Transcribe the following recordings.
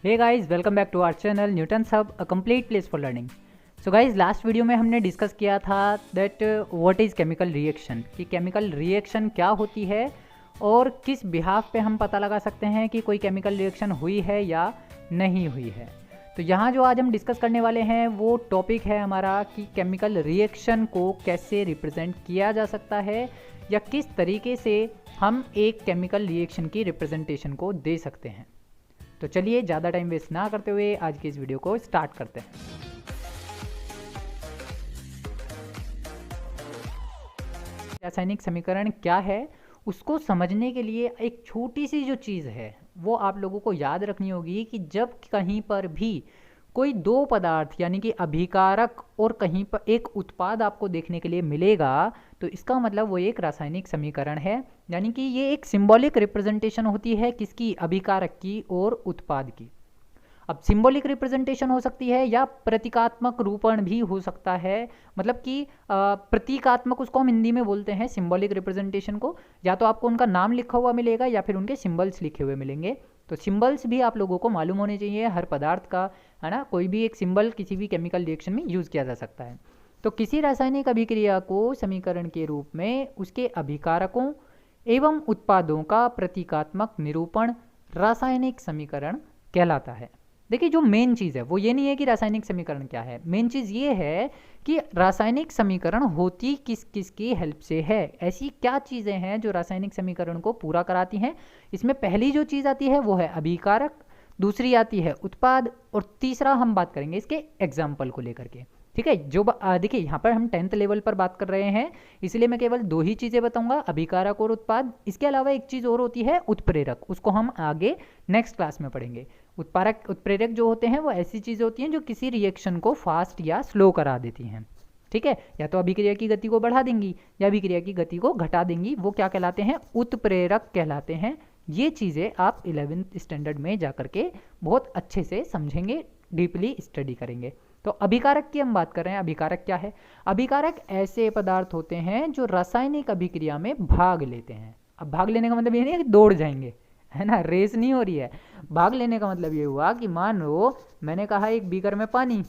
Hey guys, welcome back to our channel Newton's hub, a complete place for learning. So guys, last video में हमने discuss किया था that what is chemical reaction, कि chemical reaction क्या होती है और किस बिहाफ पे हम पता लगा सकते हैं कि कोई केमिकल रिएक्शन हुई है या नहीं हुई है। तो यहाँ जो आज हम डिस्कस करने वाले हैं वो टॉपिक है हमारा कि केमिकल रिएक्शन को कैसे रिप्रेजेंट किया जा सकता है या किस तरीके से हम एक केमिकल रिएक्शन की रिप्रेजेंटेशन को दे सकते हैं। तो चलिए ज़्यादा टाइम वेस्ट ना करते हुए आज की इस वीडियो को स्टार्ट करते हैं। रासायनिक समीकरण क्या है उसको समझने के लिए एक छोटी सी जो चीज़ है वो आप लोगों को याद रखनी होगी कि जब कहीं पर भी कोई दो पदार्थ यानी कि अभिकारक और कहीं पर एक उत्पाद आपको देखने के लिए मिलेगा तो इसका मतलब वो एक रासायनिक समीकरण है, यानी कि ये एक सिंबॉलिक रिप्रेजेंटेशन होती है किसकी, अभिकारक की और उत्पाद की। अब सिंबॉलिक रिप्रेजेंटेशन हो सकती है या प्रतीकात्मक रूपण भी हो सकता है, मतलब कि प्रतीकात्मक उसको हम हिंदी में बोलते हैं सिंबॉलिक रिप्रेजेंटेशन को। या तो आपको उनका नाम लिखा हुआ मिलेगा या फिर उनके सिंबल्स लिखे हुए मिलेंगे। तो सिंबल्स भी आप लोगों को मालूम होने चाहिए हर पदार्थ का, है ना। कोई भी एक सिंबल किसी भी केमिकल रिएक्शन में यूज़ किया जा सकता है। तो किसी रासायनिक अभिक्रिया को समीकरण के रूप में उसके अभिकारकों एवं उत्पादों का प्रतीकात्मक निरूपण रासायनिक समीकरण कहलाता है। देखिए, जो मेन चीज़ है वो ये नहीं है कि रासायनिक समीकरण क्या है, मेन चीज़ ये है कि रासायनिक समीकरण होती किस किस की हेल्प से है। ऐसी क्या चीज़ें हैं जो रासायनिक समीकरण को पूरा कराती हैं। इसमें पहली जो चीज़ आती है वो है अभिकारक, दूसरी आती है उत्पाद और तीसरा हम बात करेंगे इसके एग्जाम्पल को लेकर के। ठीक है, जो देखिए यहाँ पर हम 10th लेवल पर बात कर रहे हैं इसलिए मैं केवल दो ही चीज़ें बताऊंगा, अभिकारक और उत्पाद। इसके अलावा एक चीज़ और होती है उत्प्रेरक, उसको हम आगे नेक्स्ट क्लास में पढ़ेंगे। उत्प्रेरक जो होते हैं वो ऐसी चीज़ें होती हैं जो किसी रिएक्शन को फास्ट या स्लो करा देती हैं। ठीक है, या तो अभिक्रिया की गति को बढ़ा देंगी या अभिक्रिया की गति को घटा देंगी, वो क्या कहलाते हैं, उत्प्रेरक कहलाते हैं। ये चीज़ें आप 11th स्टैंडर्ड में जा करके बहुत अच्छे से समझेंगे, डीपली स्टडी करेंगे। तो अभिकारक की हम बात कर रहे हैं। अभिकारक क्या है? अभिकारक ऐसे पदार्थ होते हैं जो रासायनिक अभिक्रिया में भाग लेते हैं। अब भाग लेने का मतलब ये नहीं है कि दौड़ जाएंगे, है ना, रेस नहीं हो रही है। भाग लेने का मतलब ये हुआ कि मान लो मैंने कहा एक बीकर में पानी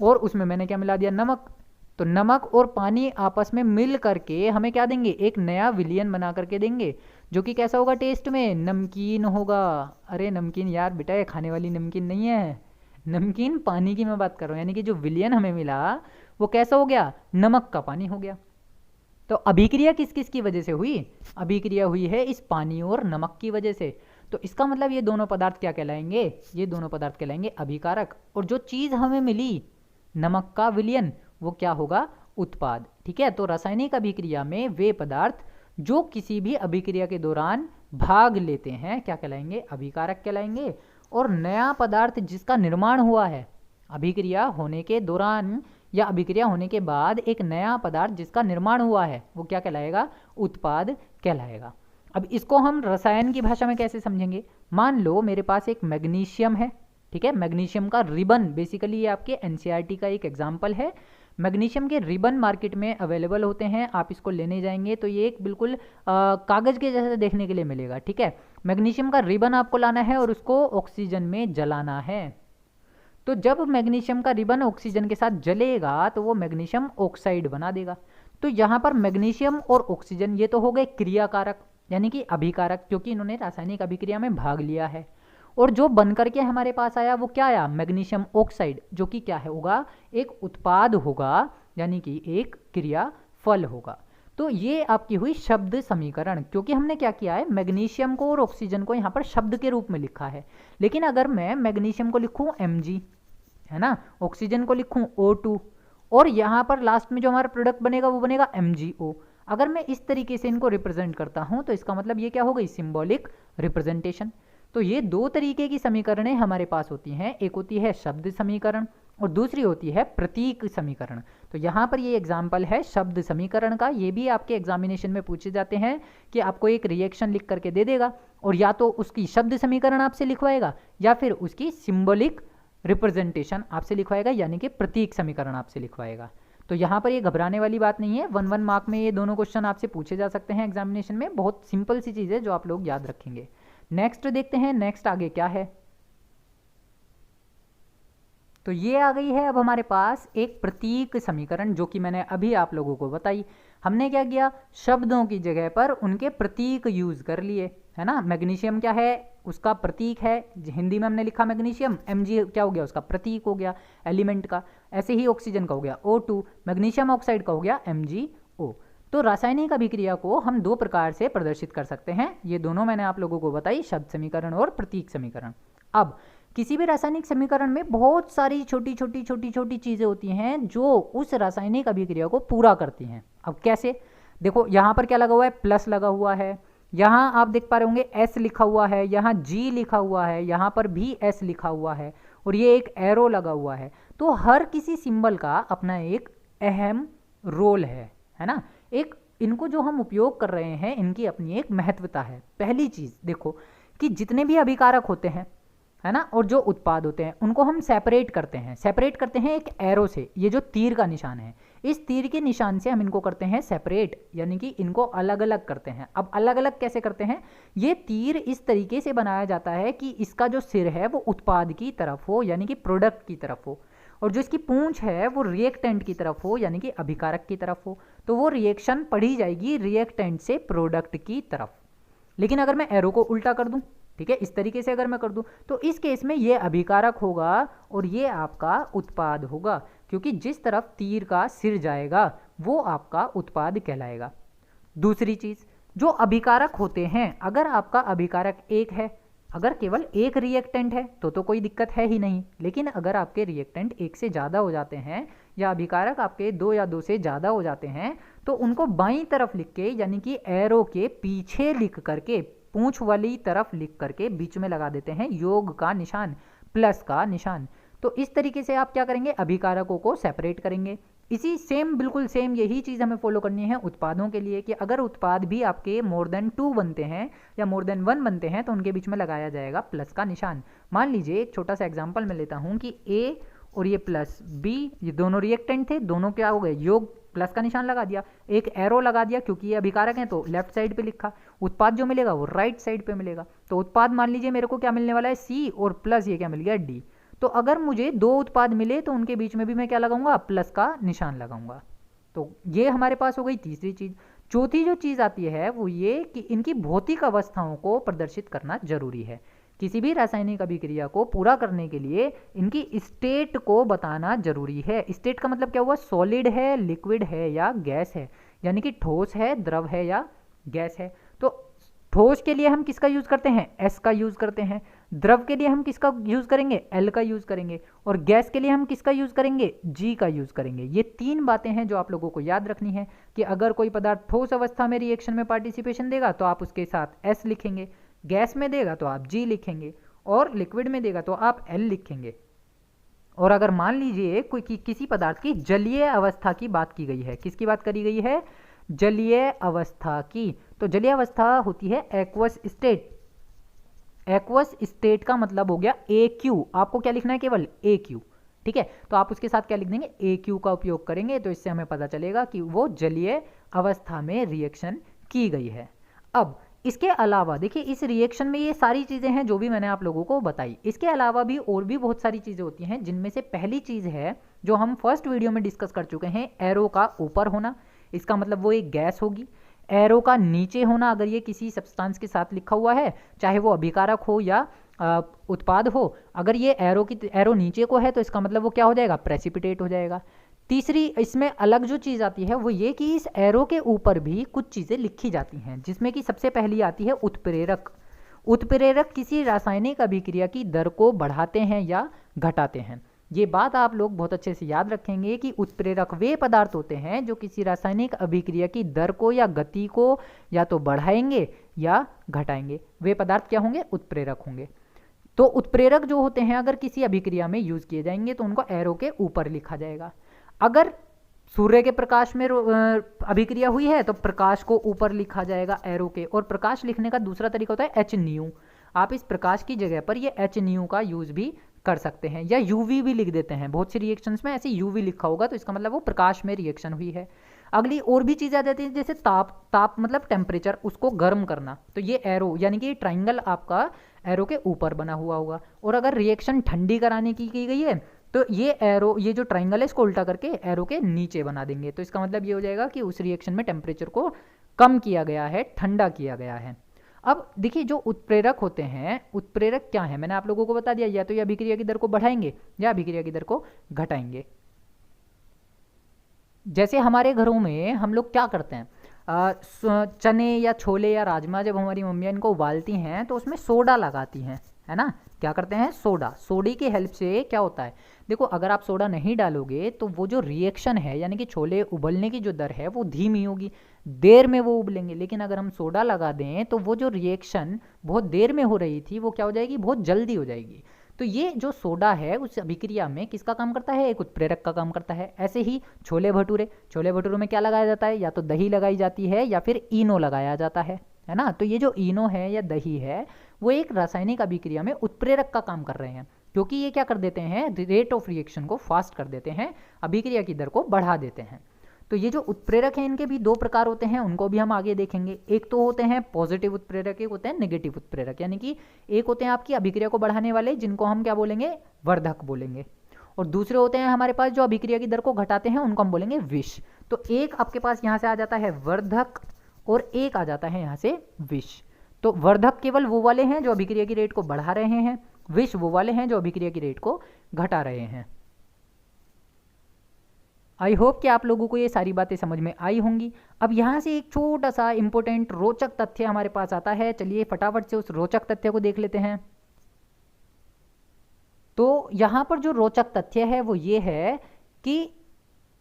और उसमें मैंने क्या मिला दिया, नमक। तो नमक और पानी आपस में मिल करके हमें क्या देंगे, एक नया विलियन बना करके देंगे जो कि कैसा होगा, टेस्ट में नमकीन होगा। अरे नमकीन यार बेटा, ये खाने वाली नमकीन नहीं है, नमकीन पानी की मैं बात कर रहा हूँ। यानी कि जो विलियन हमें मिला वो कैसा हो गया, नमक का पानी हो गया। तो अभिक्रिया किस किस की वजह से हुई, अभिक्रिया हुई है इस पानी और नमक की वजह से। तो इसका मतलब ये दोनों पदार्थ क्या कहलाएंगे, ये दोनों पदार्थ कहलाएंगे अभिकारक। और जो चीज़ हमें मिली नमक का विलियन वो क्या होगा, उत्पाद। ठीक है, तो रासायनिक अभिक्रिया में वे पदार्थ जो किसी भी अभिक्रिया के दौरान भाग लेते हैं क्या कहलाएंगे, अभिकारक कहलाएंगे। और नया पदार्थ जिसका निर्माण हुआ है अभिक्रिया होने के दौरान या अभिक्रिया होने के बाद, एक नया पदार्थ जिसका निर्माण हुआ है वो क्या कहलाएगा, उत्पाद कहलाएगा। अब इसको हम रसायन की भाषा में कैसे समझेंगे। मान लो मेरे पास एक मैग्नीशियम है, ठीक है, मैग्नीशियम का रिबन, बेसिकली ये आपके एनसीईआरटी का एक एग्जाम्पल है। मैग्नीशियम के रिबन मार्केट में अवेलेबल होते हैं, आप इसको लेने जाएंगे तो ये एक बिल्कुल कागज़ के जैसे देखने के लिए मिलेगा। ठीक है, मैग्नीशियम का रिबन आपको लाना है और उसको ऑक्सीजन में जलाना है। तो जब मैग्नीशियम का रिबन ऑक्सीजन के साथ जलेगा तो वो मैग्नीशियम ऑक्साइड बना देगा। तो यहाँ पर मैग्नीशियम और ऑक्सीजन ये तो हो गए क्रियाकारक यानी कि अभिकारक, क्योंकि इन्होंने रासायनिक अभिक्रिया में भाग लिया है। और जो बन करके हमारे पास आया वो क्या आया, मैग्नीशियम ऑक्साइड, जो कि क्या है होगा, एक उत्पाद होगा, यानी कि एक क्रिया फल होगा। तो ये आपकी हुई शब्द समीकरण, क्योंकि हमने क्या किया है, मैग्नीशियम को और ऑक्सीजन को यहाँ पर शब्द के रूप में लिखा है। लेकिन अगर मैं मैग्नीशियम को लिखूँ Mg, है ना, ऑक्सीजन को लिखूँ O2 और यहाँ पर लास्ट में जो हमारा प्रोडक्ट बनेगा वो बनेगा MgO। अगर मैं इस तरीके से इनको रिप्रेजेंट करता हूँ तो इसका मतलब ये क्या हो गई, सिंबॉलिक रिप्रेजेंटेशन। तो ये दो तरीके की समीकरणें हमारे पास होती हैं, एक होती है शब्द समीकरण और दूसरी होती है प्रतीक समीकरण। तो यहाँ पर ये एग्जाम्पल है शब्द समीकरण का, ये भी आपके एग्जामिनेशन में पूछे जाते हैं कि आपको एक रिएक्शन लिख करके दे देगा और या तो उसकी शब्द समीकरण आपसे लिखवाएगा या फिर उसकी सिंबॉलिक रिप्रेजेंटेशन आपसे लिखवाएगा, यानी कि प्रतीक समीकरण आपसे लिखवाएगा। तो यहाँ पर ये घबराने वाली बात नहीं है, 1 मार्क में ये दोनों क्वेश्चन आपसे पूछे जा सकते हैं एग्जामिनेशन में। बहुत सिंपल सी चीज़ है जो आप लोग याद रखेंगे। नेक्स्ट देखते हैं, नेक्स्ट आगे क्या है। तो ये आ गई है अब हमारे पास एक प्रतीक समीकरण, जो कि मैंने अभी आप लोगों को बताई। हमने क्या किया, शब्दों की जगह पर उनके प्रतीक यूज कर लिए, है ना। मैग्नीशियम क्या है, उसका प्रतीक है, हिंदी में हमने लिखा मैग्नीशियम, Mg क्या हो गया, उसका प्रतीक हो गया एलिमेंट का। ऐसे ही ऑक्सीजन का हो गया O2, मैग्नीशियम ऑक्साइड का हो गया MgO। तो रासायनिक अभिक्रिया को हम दो प्रकार से प्रदर्शित कर सकते हैं, ये दोनों मैंने आप लोगों को बताई, शब्द समीकरण और प्रतीक समीकरण। अब किसी भी रासायनिक समीकरण में बहुत सारी छोटी छोटी चीज़ें होती हैं जो उस रासायनिक अभिक्रिया को पूरा करती हैं। अब कैसे, देखो यहाँ पर क्या लगा हुआ है, प्लस लगा हुआ है, यहाँ आप देख पा रहे होंगे S लिखा हुआ है, यहाँ G लिखा हुआ है, यहाँ पर भी S लिखा हुआ है, और ये एक एरो लगा हुआ है। तो हर किसी सिंबल का अपना एक अहम रोल है ना। एक इनको जो हम उपयोग कर रहे हैं, इनकी अपनी एक महत्वता है। पहली चीज़ देखो कि जितने भी अभिकारक होते हैं, है ना, और जो उत्पाद होते हैं, उनको हम सेपरेट करते हैं एक एरो से। ये जो तीर का निशान है, इस तीर के निशान से हम इनको करते हैं सेपरेट, यानी कि इनको अलग अलग करते हैं। अब अलग अलग कैसे करते हैं, ये तीर इस तरीके से बनाया जाता है कि इसका जो सिर है वो उत्पाद की तरफ हो, यानी कि प्रोडक्ट की तरफ हो, और जो इसकी पूंछ है वो रिएक्टेंट की तरफ हो, यानी कि अभिकारक की तरफ हो। तो वो रिएक्शन पढ़ी जाएगी रिएक्टेंट से प्रोडक्ट की तरफ। लेकिन अगर मैं एरो को उल्टा कर दूं, ठीक है, इस तरीके से अगर मैं कर दूं, तो इस केस में ये अभिकारक होगा और ये आपका उत्पाद होगा, क्योंकि जिस तरफ तीर का सिर जाएगा वो आपका उत्पाद कहलाएगा। दूसरी चीज़, जो अभिकारक होते हैं, अगर आपका अभिकारक एक है, अगर केवल एक रिएक्टेंट है तो कोई दिक्कत है ही नहीं। लेकिन अगर आपके रिएक्टेंट एक से ज़्यादा हो जाते हैं, या अभिकारक आपके दो या दो से ज़्यादा हो जाते हैं, तो उनको बाईं तरफ लिख के, यानी कि एरो के पीछे लिख करके, पूंछ वाली तरफ लिख करके बीच में लगा देते हैं योग का निशान, प्लस का निशान। तो इस तरीके से आप क्या करेंगे, अभिकारकों को सेपरेट करेंगे। इसी बिल्कुल सेम यही चीज़ हमें फॉलो करनी है उत्पादों के लिए, कि अगर उत्पाद भी आपके मोर देन 2 बनते हैं या मोर देन 1 बनते हैं, तो उनके बीच में लगाया जाएगा प्लस का निशान। मान लीजिए एक छोटा सा एग्जांपल मैं लेता हूँ कि A और ये प्लस B, ये दोनों रिएक्टेंट थे, दोनों क्या हो गए, योग, प्लस का निशान लगा दिया, एक एरो लगा दिया, क्योंकि ये अभिकारक हैं तो लेफ्ट साइड पे लिखा, उत्पाद जो मिलेगा वो राइट साइड पे मिलेगा। तो उत्पाद मान लीजिए मेरे को क्या मिलने वाला है, C, और प्लस ये क्या मिल गया, D। तो अगर मुझे दो उत्पाद मिले तो उनके बीच में भी मैं क्या लगाऊंगा, प्लस का निशान लगाऊंगा। तो ये हमारे पास हो गई तीसरी चीज़। चौथी जो चीज़ आती है वो ये कि इनकी भौतिक अवस्थाओं को प्रदर्शित करना जरूरी है। किसी भी रासायनिक अभिक्रिया को पूरा करने के लिए इनकी स्टेट को बताना जरूरी है। स्टेट का मतलब क्या हुआ, सॉलिड है, लिक्विड है या गैस है, यानी कि ठोस है, द्रव है या गैस है। तो ठोस के लिए हम किसका यूज़ करते हैं, S का यूज़ करते हैं। द्रव के लिए हम किसका यूज़ करेंगे, L का यूज़ करेंगे। और गैस के लिए हम किसका यूज़ करेंगे, G का यूज़ करेंगे। ये तीन बातें हैं जो आप लोगों को याद रखनी है, कि अगर कोई पदार्थ ठोस अवस्था में रिएक्शन में पार्टिसिपेशन देगा तो आप उसके साथ S लिखेंगे, गैस में देगा तो आप G लिखेंगे, और लिक्विड में देगा तो आप L लिखेंगे। और अगर मान लीजिए कोई किसी पदार्थ की जलीय अवस्था की बात की गई है, किसकी बात करी गई है, जलीय अवस्था की, तो जलीय अवस्था होती है एक्वस स्टेट। एक्वस स्टेट का मतलब हो गया AQ, आपको क्या लिखना है, केवल AQ, ठीक है। तो आप उसके साथ क्या लिख देंगे, AQ का उपयोग करेंगे, तो इससे हमें पता चलेगा कि वो जलीय अवस्था में रिएक्शन की गई है। अब इसके अलावा देखिए, इस रिएक्शन में ये सारी चीज़ें हैं जो भी मैंने आप लोगों को बताई। इसके अलावा भी और भी बहुत सारी चीज़ें होती हैं, जिनमें से पहली चीज़ है जो हम फर्स्ट वीडियो में डिस्कस कर चुके हैं, एरो का ऊपर होना। इसका मतलब वो एक गैस होगी। एरो का नीचे होना, अगर ये किसी सब्सटेंस के साथ लिखा हुआ है, चाहे वो अभिकारक हो या उत्पाद हो, अगर ये एरो नीचे को है तो इसका मतलब वो क्या हो जाएगा, प्रेसिपिटेट हो जाएगा। तीसरी इसमें अलग जो चीज़ आती है वो ये कि इस एरो के ऊपर भी कुछ चीज़ें लिखी जाती हैं, जिसमें कि सबसे पहली आती है उत्प्रेरक। उत्प्रेरक किसी रासायनिक अभिक्रिया की दर को बढ़ाते हैं या घटाते हैं। ये बात आप लोग बहुत अच्छे से याद रखेंगे कि उत्प्रेरक वे पदार्थ होते हैं जो किसी रासायनिक अभिक्रिया की दर को या गति को या तो बढ़ाएंगे या घटाएंगे। वे पदार्थ क्या होंगे, उत्प्रेरक होंगे। तो उत्प्रेरक जो होते हैं अगर किसी अभिक्रिया में यूज किए जाएंगे तो उनको एरो के ऊपर लिखा जाएगा। अगर सूर्य के प्रकाश में अभिक्रिया हुई है तो प्रकाश को ऊपर लिखा जाएगा एरो के। और प्रकाश लिखने का दूसरा तरीका होता है h-nu। आप इस प्रकाश की जगह पर ये h-nu का यूज भी कर सकते हैं, या UV भी लिख देते हैं। बहुत सी रिएक्शंस में ऐसे UV लिखा होगा तो इसका मतलब वो प्रकाश में रिएक्शन हुई है। अगली और भी चीज़ें आ जाती है, जैसे ताप मतलब टेम्परेचर, उसको गर्म करना, तो ये एरो यानी कि ट्राइंगल आपका एरो के ऊपर बना हुआ होगा। और अगर रिएक्शन ठंडी कराने की गई है तो ये एरो, ये जो ट्राइंगल है इसको उल्टा करके एरो के नीचे बना देंगे। तो इसका मतलब ये हो जाएगा कि उस रिएक्शन में टेम्परेचर को कम किया गया है, ठंडा किया गया है। अब देखिए जो उत्प्रेरक होते हैं, उत्प्रेरक क्या है, मैंने आप लोगों को बता दिया, या तो ये अभिक्रिया की दर को बढ़ाएंगे या अभिक्रिया की दर को घटाएंगे। जैसे हमारे घरों में हम लोग क्या करते हैं, चने या छोले या राजमा जब हमारी मम्मियाँ इनको उबालती हैं तो उसमें सोडा लगाती हैं, है ना। क्या करते हैं, सोडा, सोडे की हेल्प से क्या होता है, देखो अगर आप सोडा नहीं डालोगे तो वो जो रिएक्शन है यानी कि छोले उबलने की जो दर है वो धीमी होगी, देर में वो उबलेंगे। लेकिन अगर हम सोडा लगा दें तो वो जो रिएक्शन बहुत देर में हो रही थी वो क्या हो जाएगी, बहुत जल्दी हो जाएगी। तो ये जो सोडा है उस अभिक्रिया में किसका काम करता है, एक उत्प्रेरक का काम करता है। ऐसे ही छोले भटूरे, छोले भटूरे में क्या लगाया जाता है, या तो दही लगाई जाती है या फिर इनो लगाया जाता है ना। तो ये जो इनो है या दही है वो एक रासायनिक अभिक्रिया में उत्प्रेरक का काम कर रहे हैं, क्योंकि ये क्या कर देते हैं, रेट ऑफ रिएक्शन को फास्ट कर देते हैं, अभिक्रिया की दर को बढ़ा देते हैं। तो ये जो उत्प्रेरक हैं इनके भी दो प्रकार होते हैं, उनको भी हम आगे देखेंगे। एक तो होते हैं पॉजिटिव उत्प्रेरक, एक होते हैं नेगेटिव उत्प्रेरक, यानी कि एक होते हैं आपकी अभिक्रिया को बढ़ाने वाले जिनको हम क्या बोलेंगे, वर्धक बोलेंगे, और दूसरे होते हैं हमारे पास जो अभिक्रिया की दर को घटाते हैं उनको हम बोलेंगे विष। तो एक आपके पास यहाँ से आ जाता है वर्धक और एक आ जाता है यहाँ से विष। तो वर्धक केवल वो वाले हैं जो अभिक्रिया की रेट को बढ़ा रहे हैं, विष वो वाले हैं जो अभिक्रिया की रेट को घटा रहे हैं। आई होप कि आप लोगों को ये सारी बातें समझ में आई होंगी। अब यहाँ से एक छोटा सा इंपॉर्टेंट रोचक तथ्य हमारे पास आता है, चलिए फटाफट से उस रोचक तथ्य को देख लेते हैं। तो यहाँ पर जो रोचक तथ्य है वो ये है कि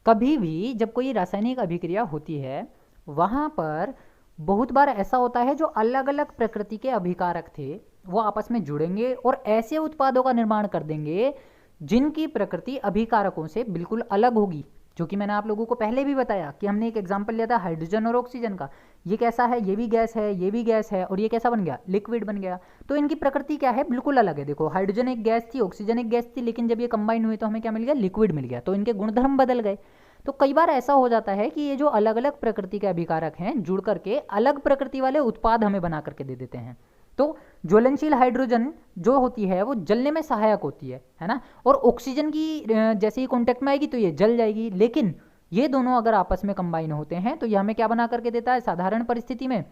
कभी भी जब कोई रासायनिक अभिक्रिया होती है वहाँ पर बहुत बार ऐसा होता है जो अलग अलग प्रकृति के अभिकारक थे वो आपस में जुड़ेंगे और ऐसे उत्पादों का निर्माण कर देंगे जिनकी प्रकृति अभिकारकों से बिल्कुल अलग होगी। जो कि मैंने आप लोगों को पहले भी बताया कि हमने एक एग्जाम्पल लिया था हाइड्रोजन और ऑक्सीजन का। ये कैसा है, ये भी गैस है, ये भी गैस है, और ये कैसा बन गया, लिक्विड बन गया। तो इनकी प्रकृति क्या है, बिल्कुल अलग है। देखो हाइड्रोजन एक गैस थी, ऑक्सीजन एक गैस थी, लेकिन जब ये कंबाइन हुई तो हमें क्या मिल गया, लिक्विड मिल गया। तो इनके गुणधर्म बदल गए। तो कई बार ऐसा हो जाता है कि ये जो अलग अलग प्रकृति के अभिकारक हैं जुड़ करके अलग प्रकृति वाले उत्पाद हमें बना करके दे देते हैं। तो ज्वलनशील हाइड्रोजन जो होती है वो जलने में सहायक होती है ना, और ऑक्सीजन की जैसे ही कांटेक्ट में आएगी तो ये जल जाएगी। लेकिन ये दोनों अगर आपस में कंबाइन होते हैं तो ये हमें क्या बना करके देता है, साधारण परिस्थिति में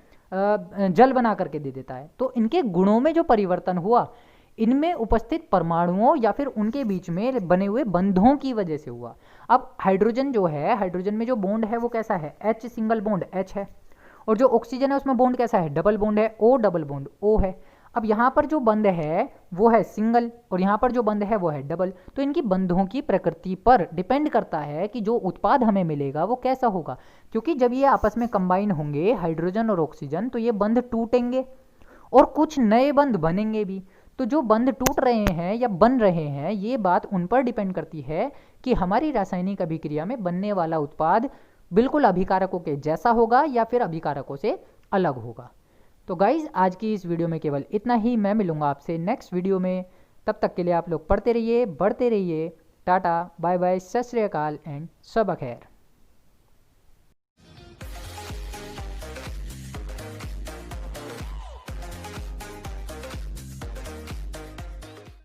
जल बना करके दे देता है। तो इनके गुणों में जो परिवर्तन हुआ इनमें उपस्थित परमाणुओं या फिर उनके बीच में बने हुए बंधों की वजह से हुआ। अब हाइड्रोजन जो है, हाइड्रोजन में जो बॉन्ड है वो कैसा है, H सिंगल बॉन्ड H है, और जो ऑक्सीजन है उसमें बॉन्ड कैसा है, डबल बॉन्ड है, O डबल बॉन्ड O है। अब यहाँ पर जो बंध है वो है सिंगल और यहाँ पर जो बंध है वो है डबल। तो इनकी बंधों की प्रकृति पर डिपेंड करता है कि जो उत्पाद हमें मिलेगा वो कैसा होगा, क्योंकि जब ये आपस में कंबाइन होंगे हाइड्रोजन और ऑक्सीजन तो ये बंध टूटेंगे और कुछ नए बंध बनेंगे भी। तो जो बंध टूट रहे हैं या बन रहे हैं ये बात उन पर डिपेंड करती है कि हमारी रासायनिक अभिक्रिया में बनने वाला उत्पाद बिल्कुल अभिकारकों के जैसा होगा या फिर अभिकारकों से अलग होगा। तो गाइज आज की इस वीडियो में केवल इतना ही। मैं मिलूंगा आपसे नेक्स्ट वीडियो में, तब तक के लिए आप लोग पढ़ते रहिए, बढ़ते रहिए। टाटा, बाय बाय, सत श्री अकाल एंड सब खैर।